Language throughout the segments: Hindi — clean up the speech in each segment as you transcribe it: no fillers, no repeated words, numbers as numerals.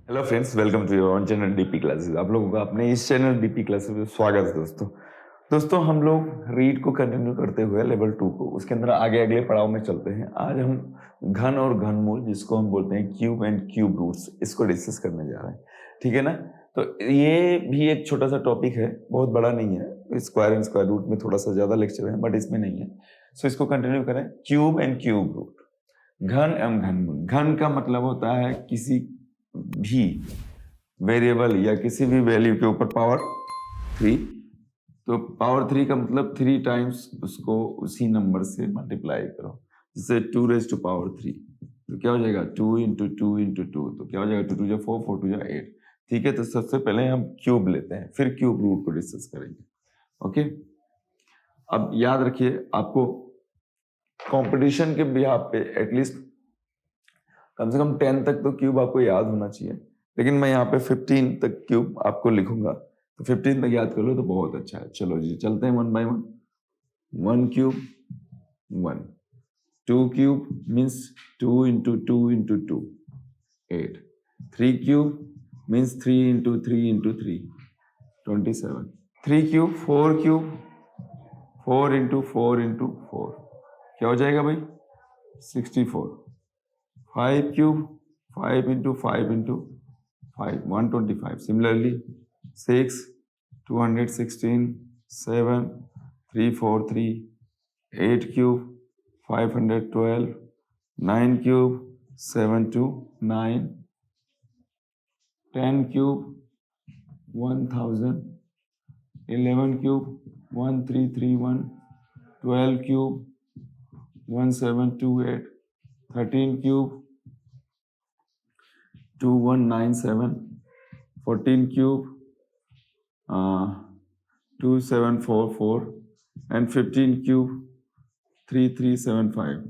Hello friends, welcome to your own channel DP classes. आप लोगों का अपने इस चैनल डीपी क्लासेस में स्वागत है। दोस्तों हम लोग रीड को कंटिन्यू करते हुए लेवल 2 को उसके अंदर आगे अगले पड़ाव में चलते हैं। आज हम घन और घनमूल, जिसको हम बोलते हैं क्यूब एंड क्यूब रूट्स, इसको डिस्कस करने जा रहे हैं। ठीक है ना? तो ये भी एक छोटा सा टॉपिक है, बहुत बड़ा नहीं है। स्क्वायर एंड स्क्वायर रूट में थोड़ा सा ज्यादा लेक्चर है, बट इसमें नहीं है। सो इसको कंटिन्यू करें। क्यूब एंड क्यूब रूट, घन एवं घनमूल। घन का मतलब होता है किसी भी वेरिएबल या किसी भी वैल्यू के ऊपर पावर 3। तो पावर 3 का मतलब 3 टाइम्स उसको उसी नंबर से मल्टीप्लाई करो। जैसे 2 रेज टू पावर 3, तो क्या हो जाएगा 2 इंटू 2 इंटू 2, तो क्या हो जाएगा 2 2 जा 4, 4 2 जा 8। ठीक है, तो सबसे पहले हम क्यूब लेते हैं, फिर क्यूब रूट को डिस्कस करेंगे। ओके, अब याद रखिए, आपको कंपटीशन के बिहाफ पे एटलीस्ट कम से कम 10 तक तो क्यूब आपको याद होना चाहिए, लेकिन मैं यहाँ पे 15 तक क्यूब आपको लिखूंगा, तो 15 तक याद कर लो तो बहुत अच्छा है। चलो जी, चलते हैं one by one. 1 cube 1, 2 cube means 2 into 2 into 2 8, 3 cube means 3 into 3 into 3 27, 3 cube 4 cube 4 into 4 into 4, क्या हो जाएगा भाई 64, 5 cube 5 into 5 into 5 125, similarly 6 216, 7 343, 8 cube 512, 9 cube 729, 10 cube 1000, 11 cube 1331, 12 cube 1728, 13 cube 2197, 14 cube 2744 and 15 cube 3375।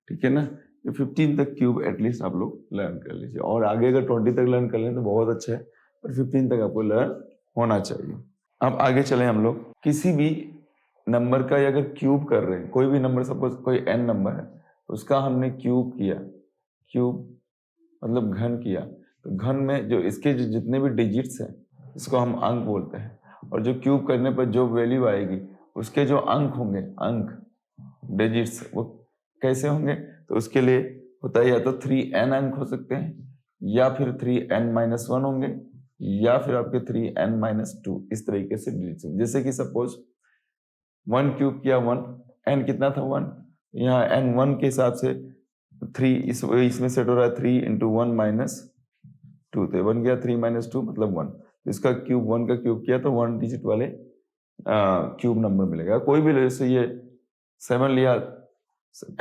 ठीक है ना? ये 15 तक क्यूब एटलीस्ट आप लोग लर्न कर लीजिए, और आगे अगर 20 तक लर्न कर लें तो बहुत अच्छा है, पर 15 तक आपको लर्न होना चाहिए। अब आगे चलें हम लोग। किसी भी नंबर का अगर क्यूब कर रहे हैं, कोई भी नंबर, सपोज कोई n नंबर है, उसका हमने क्यूब किया, क्यूब मतलब घन किया, तो घन में जो इसके जितने भी डिजिट्स हैं इसको हम अंक बोलते हैं, और जो क्यूब करने पर जो वैल्यू आएगी उसके जो अंक होंगे, अंक डिजिट्स, वो कैसे होंगे? तो उसके लिए होता है या तो 3n अंक हो सकते हैं, या फिर 3n-1 होंगे, या फिर आपके 3n-2, इस तरीके से डिजिट्स होंगे। जैसे कि सपोज 1 क्यूब किया 1, n कितना था 1, यहाँ n 1 के हिसाब से 3 इसमें सेट हो रहा है, 3 इंटू 1 माइनस 2, तो बन गया 3 माइनस 2 मतलब 1। इसका क्यूब 1 का क्यूब किया तो 1 डिजिट वाले क्यूब नंबर मिलेगा। कोई भी, जैसे ये 7 लिया,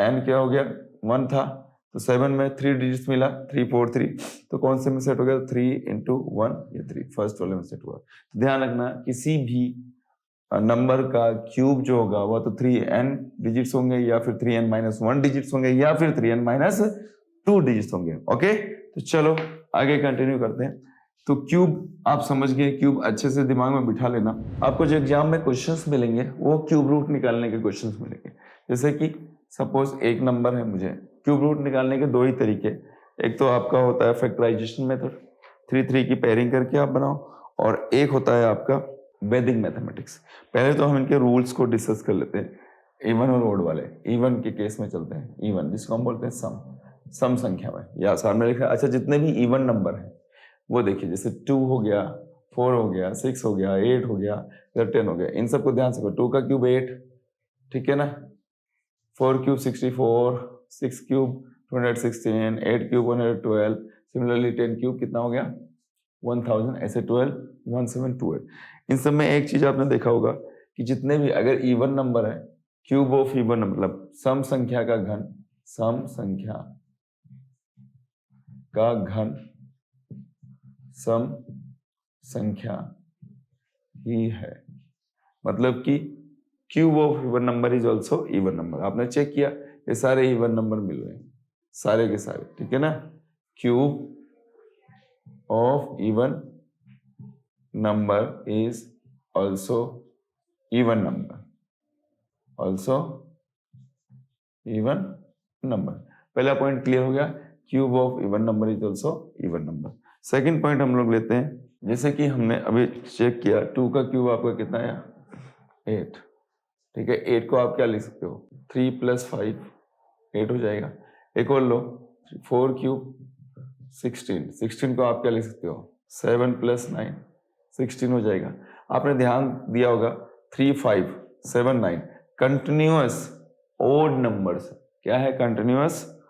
n क्या हो गया 1 था, तो 7 में 3 डिजिट्स मिला, 3 4 3, तो कौन से में सेट हो गया 3 इंटू 1, ये 3 फर्स्ट वाले में सेट हुआ। ध्यान रखना, किसी भी नंबर का क्यूब जो होगा वो तो 3n डिजिट्स होंगे, या फिर 3n-1 डिजिट्स होंगे, या फिर 3n-2 डिजिट्स होंगे। ओके, तो चलो आगे कंटिन्यू करते हैं। तो क्यूब आप समझ गए, क्यूब अच्छे से दिमाग में बिठा लेना। आपको जो एग्जाम में क्वेश्चंस मिलेंगे वो क्यूब रूट निकालने के क्वेश्चंस मिलेंगे। जैसे कि सपोज एक नंबर है, मुझे क्यूब रूट निकालने के दो ही तरीके, एक तो आपका होता है फैक्टराइजेशन मेथड, 3 3 की पेयरिंग करके आप बनाओ, और एक होता है आपका वैदिक मैथमेटिक्स। पहले तो हम इनके रूल्स को डिस्कस कर लेते हैं, इवन और ओड वाले। इवन के केस में चलते हैं, इवन जिसको हम बोलते हैं सम संख्या में, या सामने लिखा। अच्छा, जितने भी इवन नंबर हैं वो देखिए, जैसे 2 हो गया, 4 हो गया, 6 हो गया, 8 हो गया, 10 हो गया, इन सबको ध्यान से करो। 2 का क्यूब 8, ठीक है ना, 4 cube 64, 6 cube 216, 8 cube 112, similarly 10 cube कितना हो गया 1000, ऐसे 12 1728। इन सब में एक चीज आपने देखा होगा कि जितने भी अगर इवन नंबर है, क्यूब ऑफ इवन मतलब सम संख्या का घन, सम संख्या का घन सम संख्या ही है, मतलब कि cube of even number is also even number. आपने चेक किया, ये सारे इवन नंबर मिल रहे हैं, सारे के सारे, ठीक है ना। Cube of even number is also even number, also even number. पहला पॉइंट क्लियर हो गया, cube of even number is also even number. Second point हम लोग लेते हैं, जैसे कि हमने अभी चेक किया 2 का क्यूब आपका कितना आया 8, ठीक है। 8 को आप क्या लिख सकते हो 3 + 5 8 हो जाएगा। एक और लो 4 क्यूब 16, 16 को आप क्या लिख सकते हो 7 + 9 16 हो जाएगा। आपने ध्यान दिया होगा 3 5 7 9 कंटिन्यूअस ओड नंबर्स, क्या है कंटिन्यूअस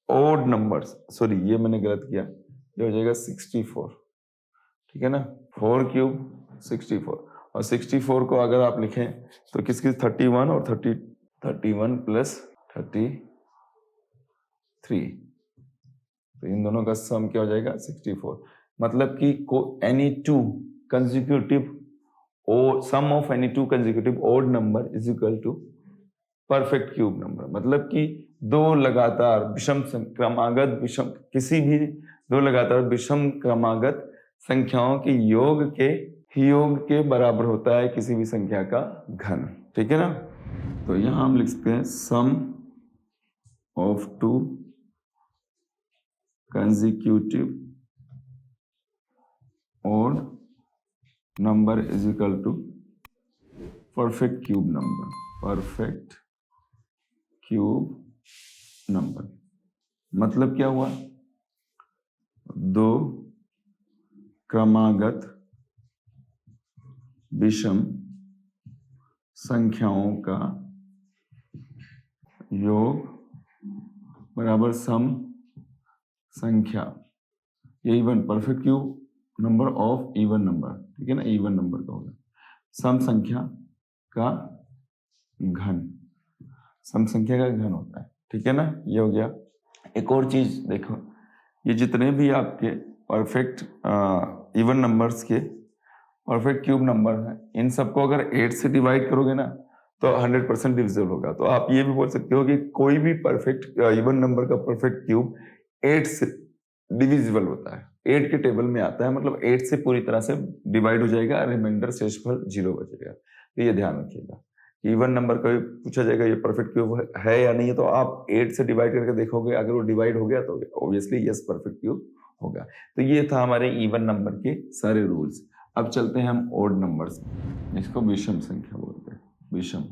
ओड नंबर्स, सॉरी ये मैंने गलत किया, ये हो जाएगा 64, ठीक है ना। 4 क्यूब 64 और 64 को अगर आप लिखें तो किसकी 31 और 31 + 33, तो इन दोनों का सम क्या हो जाएगा 64। मतलब कि एनी टू कंसेक्यूटिव और sum of any two consecutive odd number is equal to perfect cube number. मतलब कि दो लगातार विषम क्रमागत विषम किसी भी दो लगातार विषम क्रमागत संख्याओं के योग के बराबर होता है किसी भी संख्या का घन, ठीक है ना। तो यहां हम लिख सकते हैं sum of two consecutive odd number is equal to perfect cube number, perfect cube number। मतलब क्या हुआ, दो क्रमागत विषम संख्याओं का योग बराबर सम संख्या, ये even perfect cube number of even number, ठीक है ना, इवन नंबर का होगा सम संख्या का घन, सम संख्या का घन होता है, ठीक है ना। ये हो गया। एक और चीज देखो, ये जितने भी आपके परफेक्ट इवन नंबर्स के परफेक्ट क्यूब नंबर हैं, इन सबको अगर 8 से डिवाइड करोगे ना तो 100% डिविजिबल होगा। तो आप ये भी बोल सकते हो कि कोई भी परफेक्ट इवन नंबर का परफेक्ट क्यूब 8 से डिविजिबल होता है, 8 के टेबल में आता है, मतलब 8 से पूरी तरह से डिवाइड हो जाएगा, रिमाइंडर शेषफल 0 बचेगा। तो ये ध्यान रखिएगा, इवन नंबर का पूछा जाएगा ये परफेक्ट क्यूब है या नहीं है, तो आप 8 से डिवाइड करके देखोगे, अगर वो डिवाइड हो गया तो ऑब्वियसली यस परफेक्ट क्यूब होगा। तो ये था हमारे इवन नंबर के सारे रूल्स। अब चलते हैं हम ओड नंबर्स, इसको विषम संख्या बोलते हैं, विषम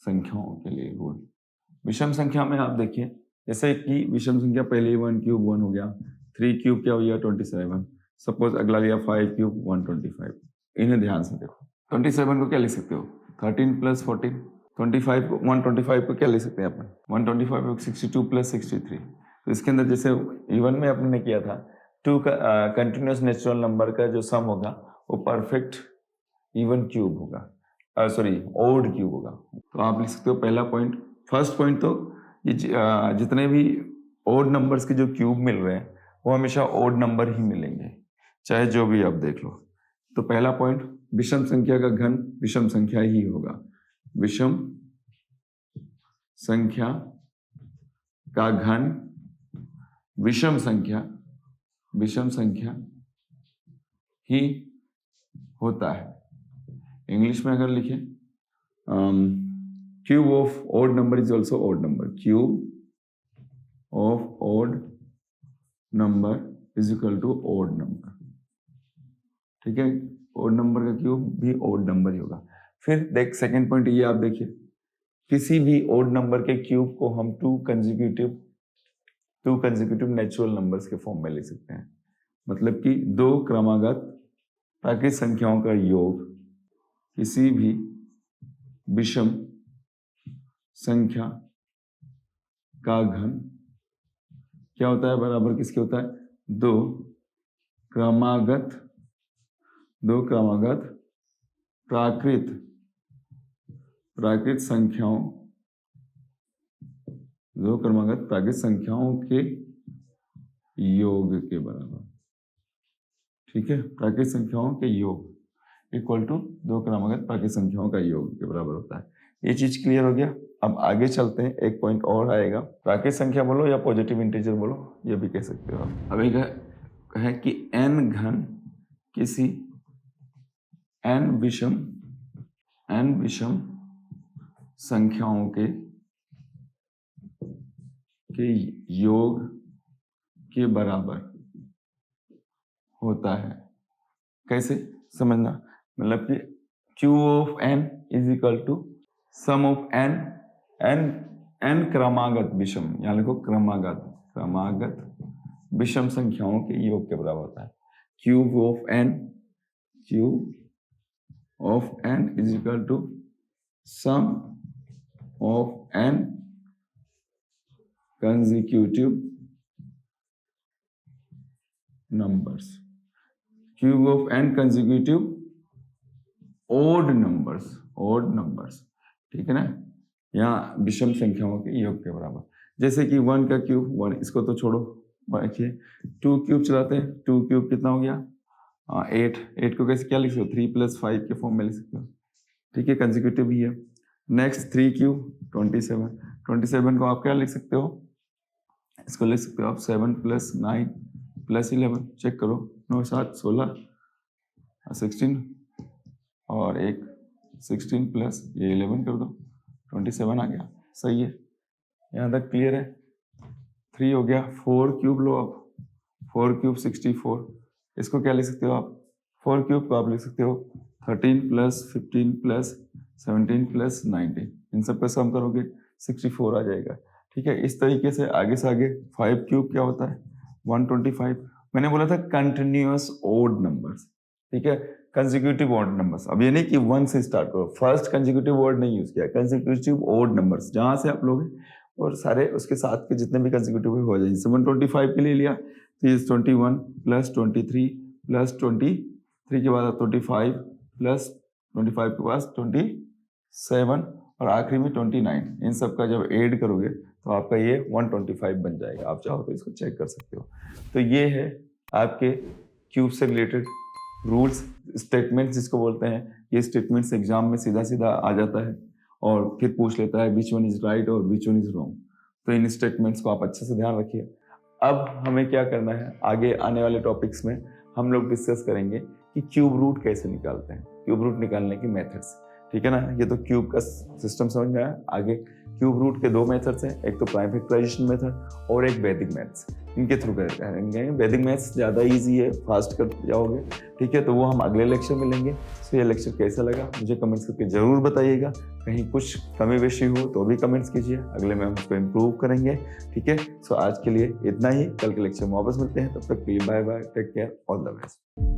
संख्याओं के लिए रूल। विषम संख्या में आप देखिए, जैसे कि विषम संख्या पहले 1 क्यूब 1 हो गया, 3 क्यूब क्या हो गया 27, सपोज अगला लिया 5 क्यूब 125। इन्हें ध्यान से देखो, 27 को क्या लिख सकते हो 13 + 14, 25 को 125 को क्या लिख सकते हैं अपन 125 को 62 + 63। तो इसके अंदर जैसे इवन में अपने ने किया था, 2 का कंटिन्यूअस नेचुरल नंबर का जो सम होगा वो परफेक्ट इवन क्यूब होगा, सॉरी ओड क्यूब होगा। तो आप लिख सकते हो पहला पॉइंट, फर्स्ट पॉइंट तो ये जितने भी ओड नंबर्स के जो क्यूब मिल रहे हैं वो हमेशा ओड नंबर ही मिलेंगे, चाहे जो भी आप देख लो। तो पहला पॉइंट, विषम संख्या का घन विषम संख्या ही होगा, विषम संख्या का घन विषम संख्या ही होता है। इंग्लिश में अगर लिखें cube of odd number is also odd number, cube of odd number is equal to odd number, ठीक है। ओड नंबर का क्यूब भी ओड नंबर ही होगा। फिर देख सेकंड पॉइंट ये आप देखिए, किसी भी ओड नंबर के क्यूब को हम टू कंसेक्यूटिव नेचुरल नंबर्स के फॉर्म में ले सकते हैं। मतलब कि दो क्रमागत प्राकृत संख्याओं का योग किसी भी विषम संख्या का घन क्या होता है, बराबर किसके होता है, दो क्रमागत प्राकृत संख्याओं के योग के बराबर, ठीक है। प्राकृत संख्याओं के योग इक्वल टू दो क्रमागत प्राकृत संख्याओं का योग के बराबर होता है। ये चीज क्लियर हो गया। अब आगे चलते हैं, एक पॉइंट और आएगा, प्राकृत संख्या बोलो या पॉजिटिव इंटीजर बोलो, ये भी कह सकते हो आप। अब एक है कि n घन किसी n विषम संख्याओं के योग के बराबर होता है। कैसे समझना, मतलब कि cube of n is equal to sum of n, n क्रमागत विषम, यहाँ लिखो क्रमागत विषम संख्याओं के योग के बराबर होता है। Cube of n is equal to sum of n consecutive numbers, cube of n consecutive odd numbers, ठीक है ना, यहाँ विषम संख्याओं के योग के बराबर। जैसे कि 1 का क्यूब 1, इसको तो छोड़ो, देखिए 2 क्यूब चलाते हैं, 2 क्यूब कितना हो गया 8 को कैसे क्या लिख सकते हो 3 + 5 के फॉर्म में लिख सकते हो, ठीक है, कंसेक्यूटिव ही है। नेक्स्ट 3 क्यूब 27 को आप क्या लिख सकते हो, इसको लिख सकते हो आप 7 + 9 + 11, चेक करो 9 7 16 16 और एक 16 प्लस ये 11 कर दो 27 आ गया, सही है, यहाँ तक क्लियर है। 3 हो गया, 4 क्यूब लो आप, 4 क्यूब 64, इसको क्या लिख सकते हो आप, 4 क्यूब को आप लिख सकते हो 13 + 15 + 17 + 19, इन सब का सम करोगे 64 आ जाएगा, ठीक है। इस तरीके से आगे 5 क्यूब क्या होता है 125, मैंने बोला था कंटिन्यूअस ओड नंबर्स, ठीक है, कंसेक्यूटिव ओड नंबर्स। अब ये नहीं कि 1 से स्टार्ट करो, फर्स्ट कंसेक्यूटिव वर्ड नहीं यूज किया, कंसेक्यूटिव ओड नंबर्स जहां से आप लोगे और सारे उसके साथ के जितने भी कंसेक्यूटिव हो जाए। जैसे 125 के लिए लिया तो 21 + 23 + 23 के बाद 25 + 25 के बाद 27 और आखिरी में 29, इन सब का जब ऐड करोगे तो आपका ये 125 बन जाएगा। आप चाहो तो इसको चेक कर सकते हो। तो ये है आपके क्यूब से रिलेटेड रूल्स, स्टेटमेंट्स जिसको बोलते हैं। ये स्टेटमेंट्स एग्जाम में सीधा आ जाता है और फिर पूछ लेता है विच वन इज राइट और विच वन इज रॉन्ग। तो इन स्टेटमेंट्स को आप अच्छे से ध्यान रखिए। अब हमें क्या करना है, आगे आने वाले टॉपिक्स में हम लोग डिस्कस करेंगे कि क्यूब रूट कैसे निकालते हैं, क्यूब रूट निकालने की मेथड्स, ठीक है ना। ये तो क्यूब का सिस्टम समझ में आया। आगे क्यूब रूट के 2 मेथड्स हैं, एक तो प्राइम फैक्टराइजेशन मेथड और एक वैदिक मैथ्स, इनके थ्रू करेंगे। वैदिक मैथ्स ज़्यादा इजी है, फास्ट कर जाओगे, ठीक है। तो वो हम अगले लेक्चर में लेंगे। तो ये लेक्चर कैसा लगा मुझे कमेंट्स करके ज़रूर बताइएगा। कहीं कुछ कमी बेशी हो तो भी कमेंट्स कीजिए, अगले में हम उसको इम्प्रूव करेंगे, ठीक है। सो आज के लिए इतना ही, कल के लेक्चर में वापस मिलते हैं, तब तक के लिए bye bye, take care, all the best.